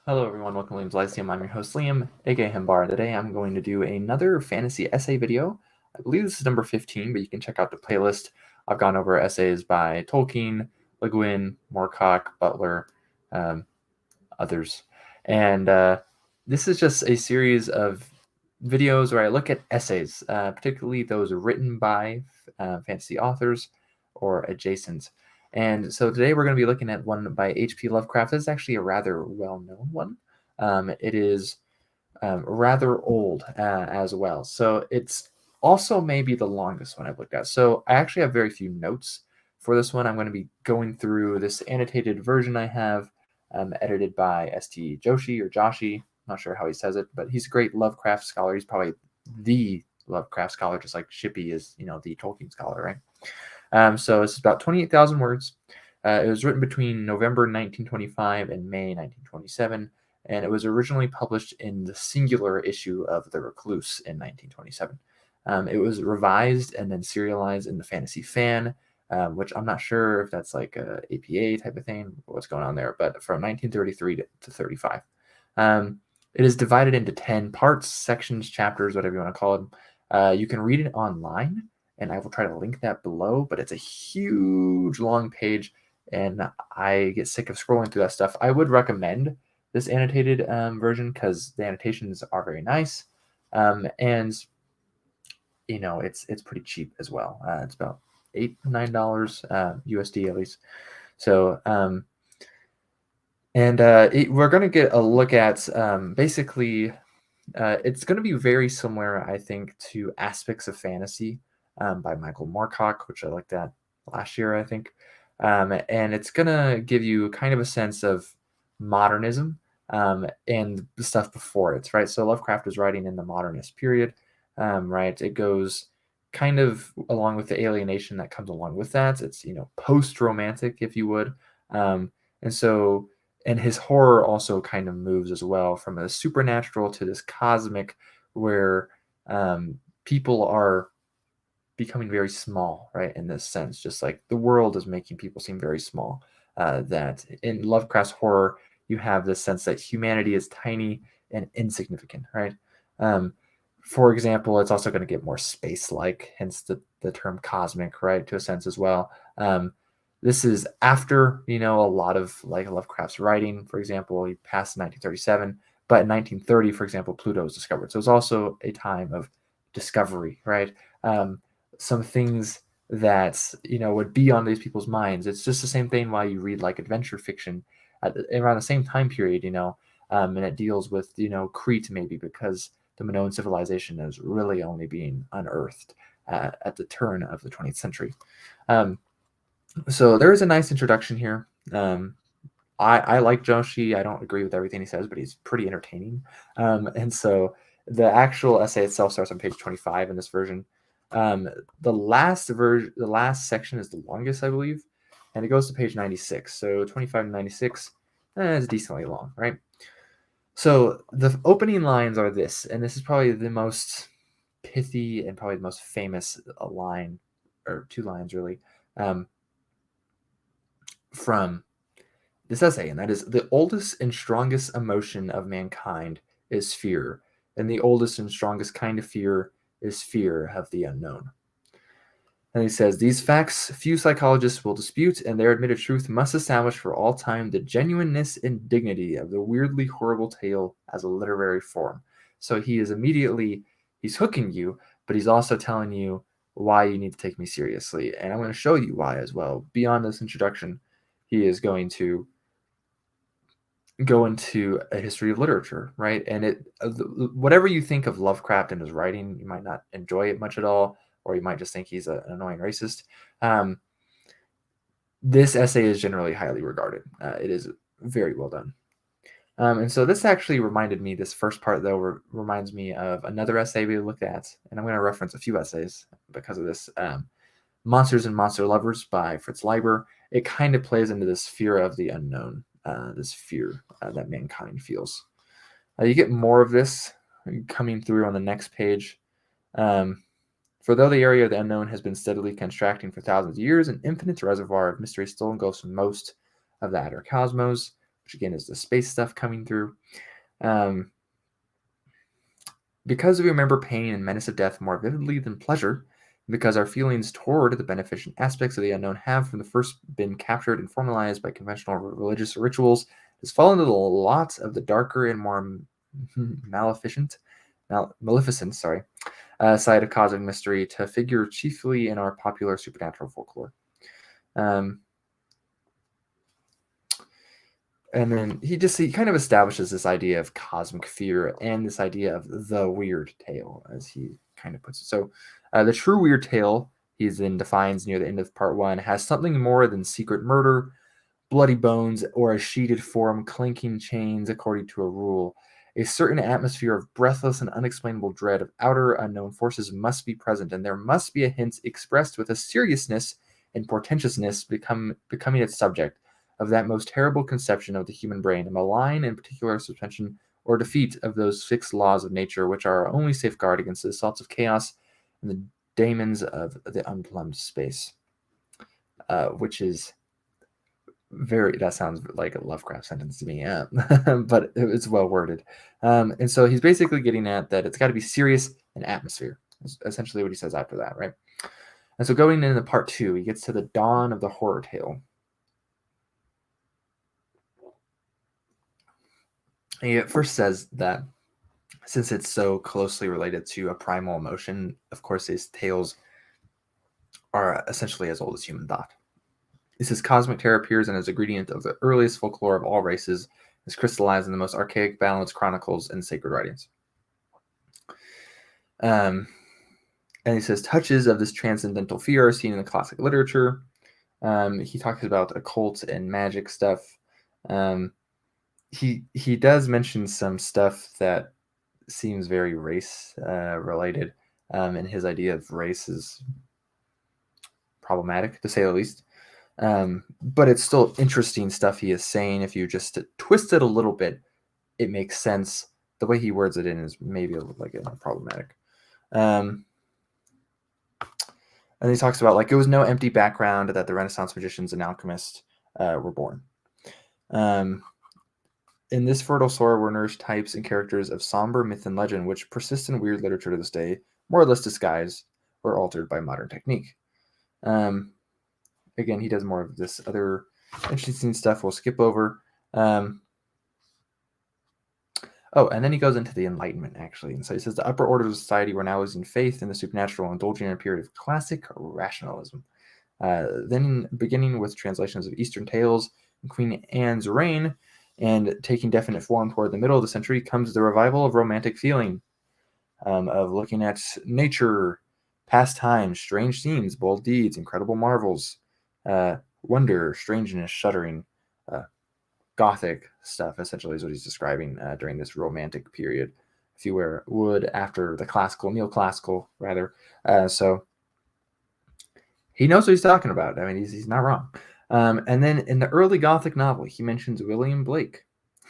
Hello everyone, welcome to Liam's Lyceum. I'm your host Liam, aka Himbar. Today I'm going to do another fantasy essay video. I believe this is number 15, but you can check out the playlist. I've gone over essays by Tolkien, Le Guin, Moorcock, Butler, um, others. And this is just a series of videos where I look at essays, particularly those written by fantasy authors or adjacent. And so today we're going to be looking at one by H.P. Lovecraft. This is actually a rather well-known one. It is rather old as well. So it's also maybe the longest one I've looked at. So I actually have very few notes for this one. I'm going to be going through this annotated version I have, edited by S.T. Joshi or Joshi. Not sure how he says it, but he's a great Lovecraft scholar. He's probably the Lovecraft scholar, just like Shippey is, the Tolkien scholar, right? So it's about 28,000 words. It was written between November 1925 and May 1927, and it was originally published in the singular issue of The Recluse in 1927. It was revised and then serialized in the Fantasy Fan, which I'm not sure if that's like a APA type of thing, what's going on there, but from 1933 to 35. It is divided into 10 parts, sections, chapters, whatever you want to call them. You can read it online, and I will try to link that below, but it's a huge long page, and I get sick of scrolling through that stuff. I would recommend this annotated version because the annotations are very nice, and it's pretty cheap as well. It's about $8-9 USD at least. So we're going to get a look at basically it's going to be very similar, I think, to Aspects of Fantasy by Michael Moorcock, which I looked at last year, I think. And it's going to give you kind of a sense of modernism and the stuff before it, right? So Lovecraft was writing in the modernist period, right? It goes kind of along with the alienation that comes along with that. It's, post-romantic, if you would. And so and his horror also kind of moves as well from a supernatural to this cosmic where people are becoming very small, right? In this sense, just like the world is making people seem very small. That in Lovecraft's horror, you have this sense that humanity is tiny and insignificant, right? For example, it's also going to get more space-like, hence the term cosmic, right? To a sense as well. This is after, a lot of like Lovecraft's writing. For example, he passed in 1937, but in 1930, for example, Pluto was discovered. So it's also a time of discovery, right? Some things that, would be on these people's minds. It's just the same thing while you read like adventure fiction around the same time period, and it deals with, Crete maybe because the Minoan civilization is really only being unearthed at the turn of the 20th century. So there is a nice introduction here. I like Joshi. I don't agree with everything he says, but he's pretty entertaining. And so the actual essay itself starts on page 25 in this version. The last section is the longest, I believe, and it goes to page 96. So 25 to 96 is decently long, right? So the opening lines are this, and this is probably the most pithy and probably the most famous line, or two lines really, from this essay, and that is: the oldest and strongest emotion of mankind is fear, and the oldest and strongest kind of fear is fear of the unknown. And he says, these facts few psychologists will dispute, and their admitted truth must establish for all time the genuineness and dignity of the weirdly horrible tale as a literary form. So he is he's hooking you, but he's also telling you why you need to take me seriously. And I'm going to show you why as well. Beyond this introduction, he is going to go into a history of literature, right? And whatever you think of Lovecraft and his writing, you might not enjoy it much at all, or you might just think he's an annoying racist. This essay is generally highly regarded. It is very well done. And so this actually reminded me, this first part though, reminds me of another essay we looked at, and I'm going to reference a few essays because of this. Monsters and Monster Lovers by Fritz Leiber. It kind of plays into this fear of the unknown, this fear that mankind feels. You get more of this coming through on the next page. For though the area of the unknown has been steadily contracting for thousands of years, an infinite reservoir of mystery still engulfs most of the outer cosmos. which again is the space stuff coming through. Because we remember pain and menace of death more vividly than pleasure, because our feelings toward the beneficent aspects of the unknown have from the first been captured and formalized by conventional religious rituals, has fallen to the lot of the darker and more maleficent side of cosmic mystery to figure chiefly in our popular supernatural folklore. And then he kind of establishes this idea of cosmic fear and this idea of the weird tale, as he kind of puts it. So the true weird tale, he then defines near the end of part 1, has something more than secret murder, bloody bones, or a sheeted form, clinking chains according to a rule. A certain atmosphere of breathless and unexplainable dread of outer unknown forces must be present, and there must be a hint expressed with a seriousness and portentousness becoming its subject of that most terrible conception of the human brain, a malign and particular suspension or defeat of those fixed laws of nature which are our only safeguard against the assaults of chaos and the daemons of the unplumbed space. Which is that sounds like a Lovecraft sentence to me, but it's well worded. And so he's basically getting at that it's got to be serious and atmosphere. That's essentially what he says after that, right? And so going into part 2, he gets to the dawn of the horror tale. He at first says that since it's so closely related to a primal emotion, of course, these tales are essentially as old as human thought. He says cosmic terror appears as a ingredient of the earliest folklore of all races, is crystallized in the most archaic ballads, chronicles, and sacred writings. And he says touches of this transcendental fear are seen in the classic literature. He talks about occult and magic stuff. He does mention some stuff that seems very race related, and his idea of race is problematic, to say the least. But it's still interesting stuff he is saying. If you just twist it a little bit, it makes sense. The way he words it in is maybe a little problematic. And he talks about it was no empty background that the Renaissance magicians and alchemists were born. In this fertile soil were nourished types and characters of somber myth and legend, which persist in weird literature to this day, more or less disguised or altered by modern technique. Again, he does more of this other interesting stuff we'll skip over. And then he goes into the Enlightenment, actually. And so he says the upper orders of society were now losing faith in the supernatural, indulging in a period of classic rationalism. Then beginning with translations of Eastern tales and Queen Anne's reign, and taking definite form toward the middle of the century, comes the revival of romantic feeling, of looking at nature, past times, strange scenes, bold deeds, incredible marvels, wonder, strangeness, shuddering, Gothic stuff, essentially, is what he's describing during this romantic period, if you would, after the classical, neoclassical, rather. So he knows what he's talking about. I mean, he's not wrong. And then in the early Gothic novel, he mentions William Blake.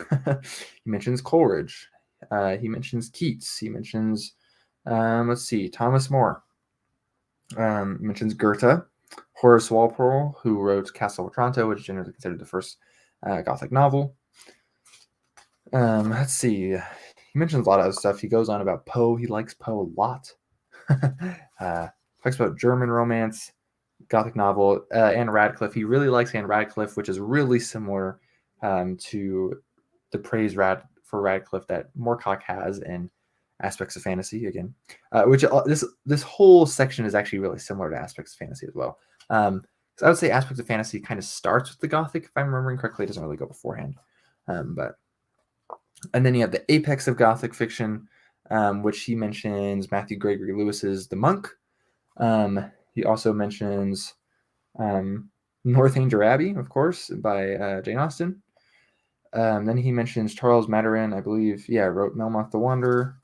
He mentions Coleridge. He mentions Keats. He mentions, Thomas More. He mentions Goethe. Horace Walpole, who wrote Castle of Otranto, which is generally considered the first Gothic novel. Let's see. He mentions a lot of other stuff. He goes on about Poe. He likes Poe a lot. Talks about German romance, Gothic novel, Anne Radcliffe. He really likes Anne Radcliffe, which is really similar to the praise for Radcliffe that Moorcock has in Aspects of Fantasy, again. Which this whole section is actually really similar to Aspects of Fantasy as well. So I would say Aspects of Fantasy kind of starts with the Gothic, if I'm remembering correctly. It doesn't really go beforehand. And then you have the apex of Gothic fiction, which he mentions Matthew Gregory Lewis's The Monk. He also mentions Northanger Abbey, of course, by Jane Austen. Then he mentions Charles Maturin, I believe, wrote Melmoth the Wanderer.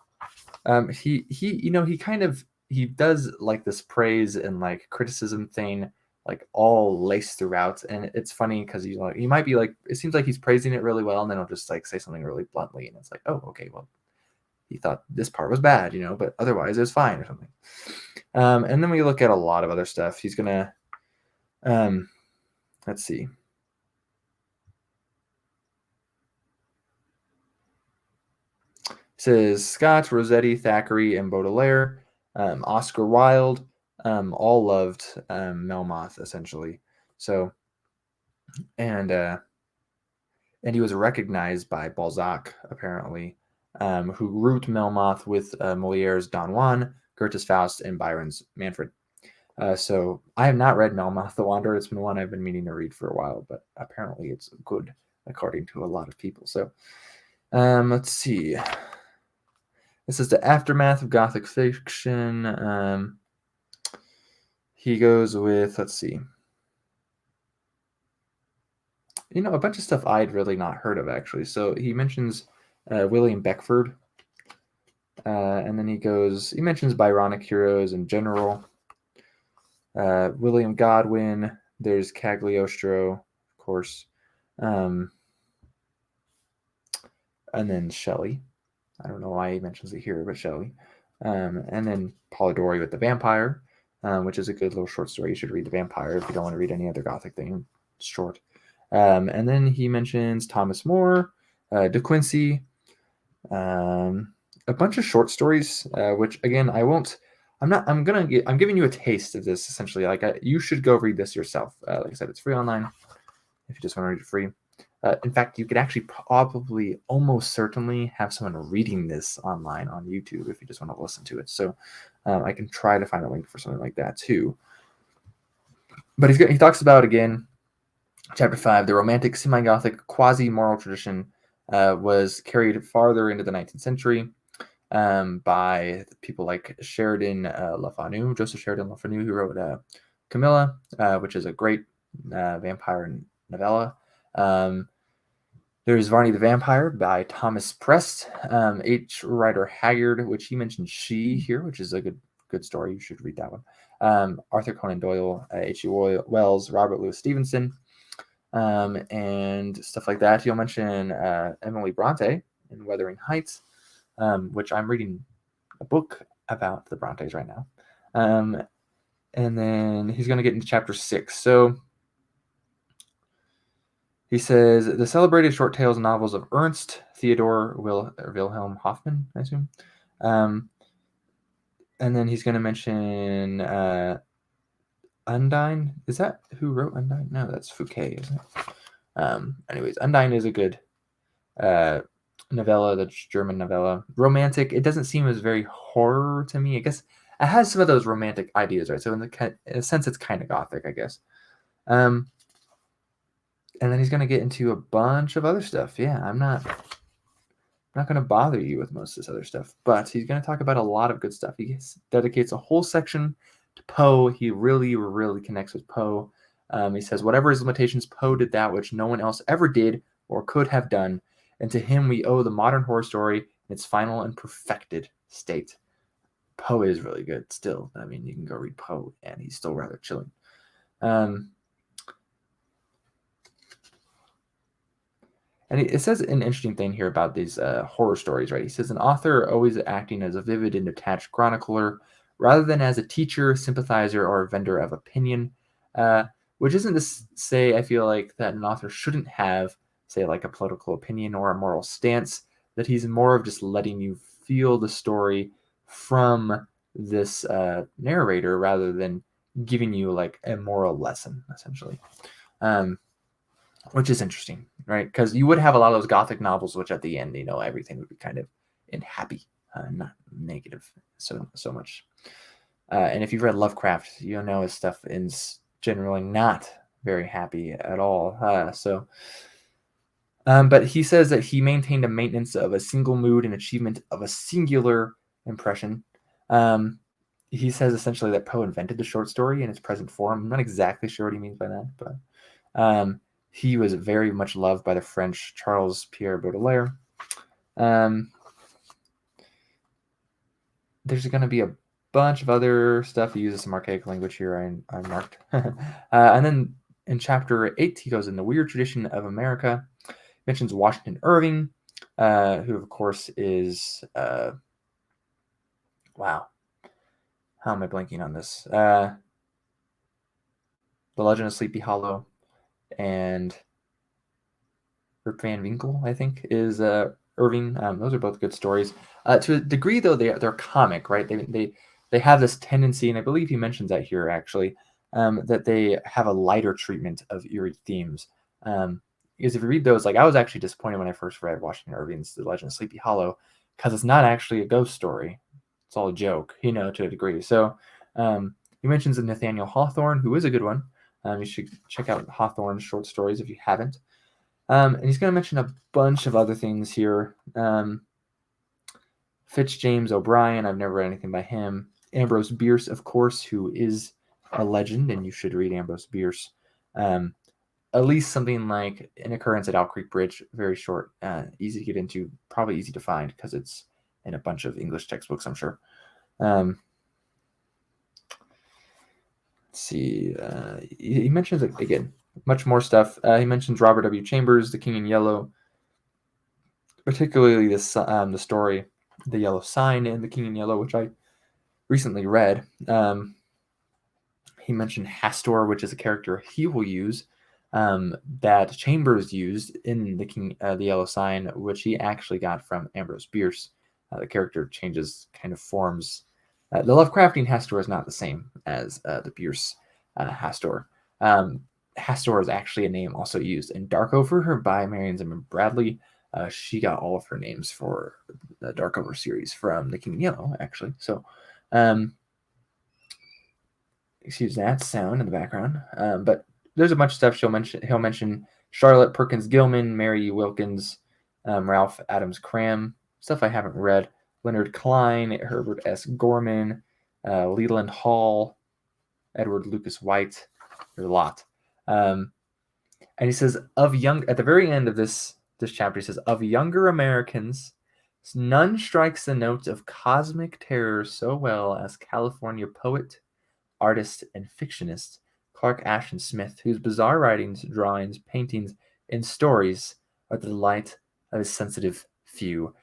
He does like this praise and criticism thing, all laced throughout, and it's funny because he might be it seems like he's praising it really well, and then he'll just say something really bluntly, and it's oh, okay, well, he thought this part was bad, but otherwise it was fine or something. And then we look at a lot of other stuff. He's gonna, let's see. says Scott, Rossetti, Thackeray, and Baudelaire, Oscar Wilde, all loved Melmoth essentially. So, and he was recognized by Balzac apparently, who grouped Melmoth with Moliere's Don Juan, Goethe's Faust, and Byron's Manfred. So I have not read Melmoth the Wanderer. It's been one I've been meaning to read for a while, but apparently it's good according to a lot of people. So let's see. This is the aftermath of Gothic fiction. He goes with, let's see. A bunch of stuff I'd really not heard of, actually. So he mentions William Beckford. And then he mentions Byronic heroes in general. William Godwin. There's Cagliostro, of course. And then Shelley. I don't know why he mentions it here, but Shelley. And then Polidori with the Vampire, which is a good little short story. You should read The Vampire if you don't want to read any other Gothic thing. It's short. And then he mentions Thomas More, De Quincey, a bunch of short stories, which again I'm giving you a taste of this essentially. You should go read this yourself. Like I said, it's free online if you just want to read it free. In fact, you could actually probably almost certainly have someone reading this online on YouTube if you just want to listen to it. So I can try to find a link for something like that too. But he talks about, again, Chapter 5, the Romantic semi-Gothic quasi-moral tradition was carried farther into the 19th century by people like Joseph Sheridan Le Fanu, who wrote Camilla, which is a great vampire novella. There's Varney the Vampire by Thomas Prest, H. Rider Haggard, which he mentioned She here, which is a good story. You should read that one. Arthur Conan Doyle, H.G. Wells, Robert Louis Stevenson, and stuff like that. He'll mention Emily Bronte in Wuthering Heights, which I'm reading a book about the Brontes right now. And then he's going to get into chapter 6. So he says, the celebrated short tales and novels of Ernst Theodor Wilhelm Hoffmann, I assume. And then he's going to mention Undine. Is that who wrote Undine? No, that's Fouquet, isn't it? Anyways, Undine is a good novella, the German novella. Romantic. It doesn't seem as very horror to me. I guess it has some of those romantic ideas, right? So in a sense, it's kind of Gothic, I guess. And then he's going to get into a bunch of other stuff. Yeah, I'm not going to bother you with most of this other stuff, but he's going to talk about a lot of good stuff. He dedicates a whole section to Poe. He really, really connects with Poe. He says, whatever his limitations, Poe did that which no one else ever did or could have done, and to him we owe the modern horror story in its final and perfected state. Poe is really good still. I mean, you can go read Poe, and he's still rather chilling. And it says an interesting thing here about these horror stories, right? He says, an author always acting as a vivid and detached chronicler rather than as a teacher, sympathizer, or a vendor of opinion, which isn't to say, I feel like, that an author shouldn't have, say, like a political opinion or a moral stance, that he's more of just letting you feel the story from this narrator rather than giving you like a moral lesson, essentially. Which is interesting, right? Because you would have a lot of those Gothic novels, which at the end, everything would be kind of happy, not negative so much. And if you've read Lovecraft, his stuff is generally not very happy at all. But he says that he maintained a maintenance of a single mood and achievement of a singular impression. He says essentially that Poe invented the short story in its present form. I'm not exactly sure what he means by that, but he was very much loved by the French Charles Pierre Baudelaire. There's going to be a bunch of other stuff. He uses some archaic language here I marked. And then in chapter 8, he goes in the weird tradition of America. He mentions Washington Irving, who, of course, is... wow. How am I blanking on this? The Legend of Sleepy Hollow and Rip Van Winkle, I think, is Irving. Those are both good stories. To a degree, though, they're comic, right? They have this tendency, and I believe he mentions that here actually, that they have a lighter treatment of eerie themes. Because if you read those, like I was actually disappointed when I first read Washington Irving's The Legend of Sleepy Hollow, because it's not actually a ghost story. It's all a joke, to a degree. So he mentions Nathaniel Hawthorne, who is a good one. You should check out Hawthorne's short stories if you haven't. And he's going to mention a bunch of other things here. James O'Brien, I've never read anything by him. Ambrose Bierce, of course, who is a legend, and you should read Ambrose Bierce. At least something like An Occurrence at Owl Creek Bridge, very short, easy to get into, probably easy to find because it's in a bunch of English textbooks, I'm sure. Let's see. He mentions, again, much more stuff. He mentions Robert W. Chambers, The King in Yellow, particularly the story, The Yellow Sign in The King in Yellow, which I recently read. He mentioned Hastor, which is a character he will use, that Chambers used in the Yellow Sign, which he actually got from Ambrose Bierce. The character changes kind of forms. The Lovecraftian Hastor is not the same as the Bierce Hastor. Hastor is actually a name also used in Darkover by Marion Zimmer Bradley. She got all of her names for the Darkover series from The King in Yellow, actually. So, excuse that sound in the background. But there's a bunch of stuff he'll mention Charlotte Perkins Gilman, Mary Wilkins, Ralph Adams Cram, stuff I haven't read. Leonard Klein, Herbert S. Gorman, Leland Hall, Edward Lucas White. There's a lot. And he says, at the very end of this chapter, he says, of younger Americans, none strikes the note of cosmic terror so well as California poet, artist, and fictionist Clark Ashton Smith, whose bizarre writings, drawings, paintings, and stories are the delight of his sensitive few.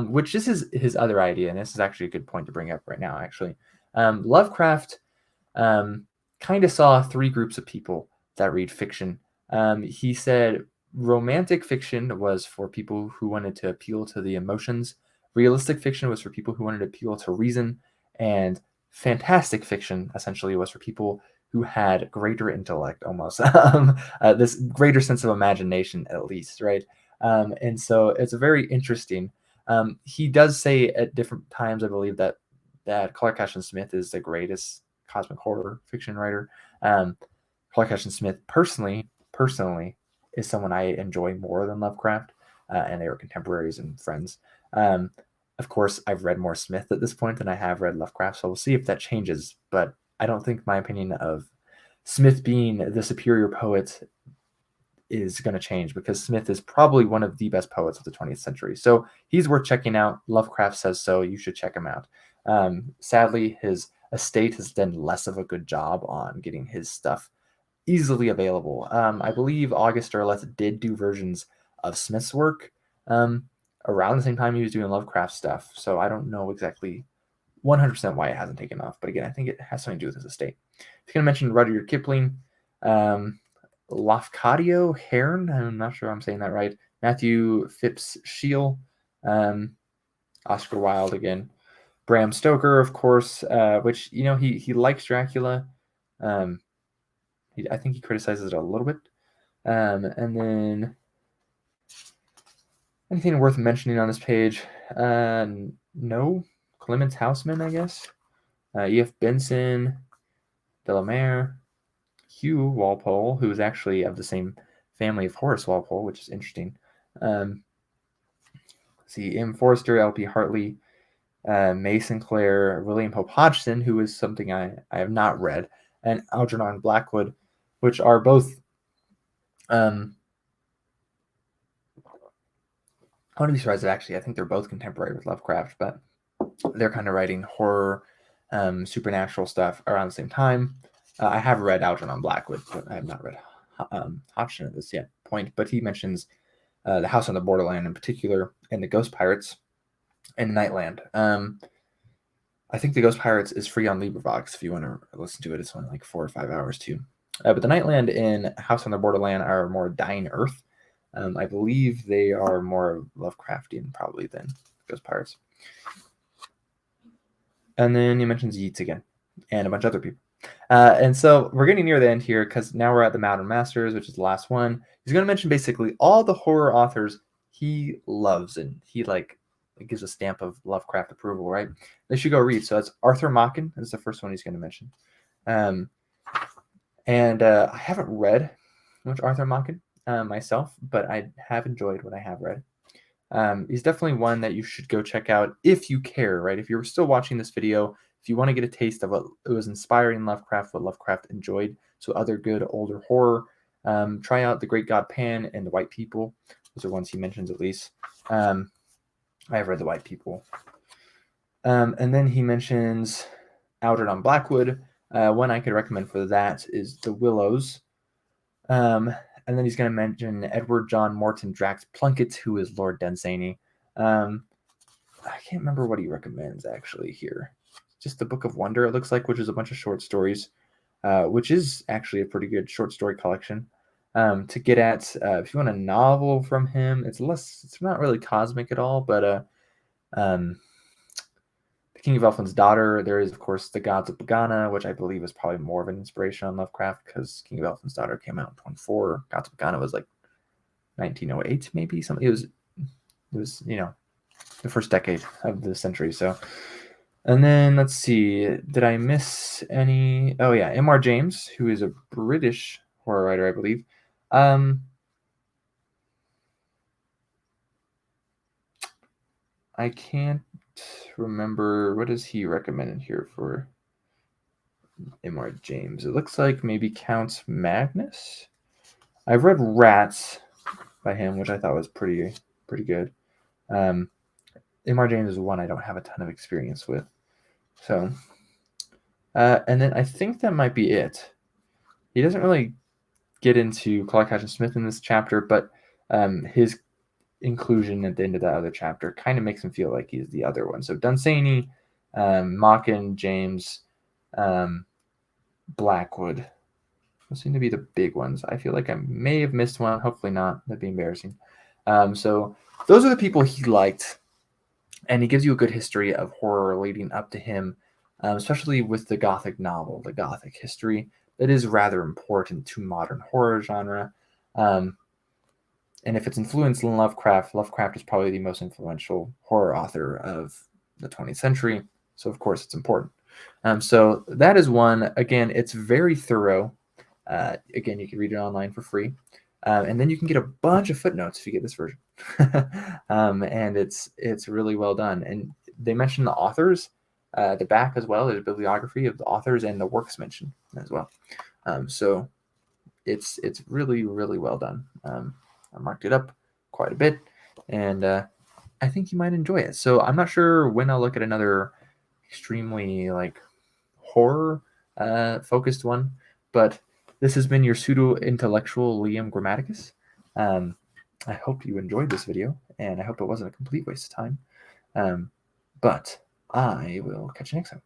Which this is his other idea, and this is actually a good point to bring up right now, actually. Lovecraft kind of saw three groups of people that read fiction. He said romantic fiction was for people who wanted to appeal to the emotions. Realistic fiction was for people who wanted to appeal to reason. And fantastic fiction, essentially, was for people who had greater intellect, almost. This greater sense of imagination, at least, right? And so it's very interesting. He does say at different times, I believe, that Clark Ashton Smith is the greatest cosmic horror fiction writer. Clark Ashton Smith personally is someone I enjoy more than Lovecraft, and they were contemporaries and friends. Of course, I've read more Smith at this point than I have read Lovecraft, so we'll see if that changes. But I don't think my opinion of Smith being the superior poet is going to change, because Smith is probably one of the best poets of the 20th century. So he's worth checking out. Lovecraft says so. You should check him out. Sadly, his estate has done less of a good job on getting his stuff easily available. I believe August Derleth did do versions of Smith's work around the same time he was doing Lovecraft stuff. So I don't know exactly 100% why it hasn't taken off. But again, I think it has something to do with his estate. If you're going to mention Rudyard Kipling, Lafcadio Hearn, I'm not sure I'm saying that right. Matthew Phipps Scheel, Oscar Wilde again. Bram Stoker, of course, which, he likes Dracula. I think he criticizes it a little bit. And then anything worth mentioning on this page? No. Clemens Hausman, I guess. E.F. Benson, Delamere, Hugh Walpole, who is actually of the same family of Horace Walpole, which is interesting. See, M. Forster, L.P. Hartley, May Sinclair, William Hope Hodgson, who is something I have not read, and Algernon Blackwood, which are both I wouldn't be surprised if actually I think they're both contemporary with Lovecraft, but they're kind of writing horror, supernatural stuff around the same time. I have read Algernon Blackwood, but I have not read Hodgson at this point. But he mentions The House on the Borderland in particular, and The Ghost Pirates, and Nightland. I think The Ghost Pirates is free on LibriVox if you want to listen to it. It's only like 4 or 5 hours too. But The Nightland and House on the Borderland are more Dying Earth. I believe they are more Lovecraftian probably than Ghost Pirates. And then he mentions Yeats again, and a bunch of other people. And so we're getting near the end here because now we're at the Modern Masters, which is the last one. He's going to mention basically all the horror authors he loves, and he like gives a stamp of Lovecraft approval, right? They should go read. So that's Arthur Machen is the first one he's going to mention. And I haven't read much Arthur Machen myself, but I have enjoyed what I have read. He's definitely one that you should go check out if you care, right? If you're still watching this video, if you want to get a taste of what it was inspiring Lovecraft, what Lovecraft enjoyed, so other good older horror, try out The Great God Pan and The White People. Those are ones he mentions at least. I have read The White People. And then he mentions Outed on Blackwood. One I could recommend for that is The Willows. And then he's going to mention Edward John Morton Drax Plunkett, who is Lord Dunsany. I can't remember what he recommends actually here. Just the Book of Wonder, it looks like, which is a bunch of short stories, which is actually a pretty good short story collection. To get at, if you want a novel from him, it's not really cosmic at all, but The King of Elfland's Daughter. There is, of course, The Gods of Pagana, which I believe is probably more of an inspiration on Lovecraft because King of Elfland's Daughter came out in 24. Gods of Pagana was like 1908, maybe something. It was the first decade of the century. So, and then let's see, did I miss any? Oh yeah, M.R. James, who is a British horror writer, I believe. I can't remember, what is he recommended here for M.R. James? It looks like maybe Count Magnus. I've read Rats by him, which I thought was pretty good. M.R. James is one I don't have a ton of experience with. So, and then I think that might be it. He doesn't really get into Clark Ashton Smith in this chapter, but his inclusion at the end of that other chapter kind of makes him feel like he's the other one. So Dunsany, Machen, James, Blackwood. Those seem to be the big ones. I feel like I may have missed one. Hopefully not. That'd be embarrassing. So those are the people he liked. And he gives you a good history of horror leading up to him, especially with the Gothic novel, the Gothic history. That is rather important to modern horror genre. And if it's influenced in Lovecraft is probably the most influential horror author of the 20th century. So, of course, it's important. So that is one. Again, it's very thorough. Again, you can read it online for free. And then you can get a bunch of footnotes if you get this version. And it's really well done. And they mention the authors, the back as well. There's a bibliography of the authors and the works mentioned as well. So it's really, really well done. I marked it up quite a bit, and I think you might enjoy it. So I'm not sure when I'll look at another extremely horror focused one, but this has been your pseudo-intellectual Liam Grammaticus. I hope you enjoyed this video, and I hope it wasn't a complete waste of time. But I will catch you next time.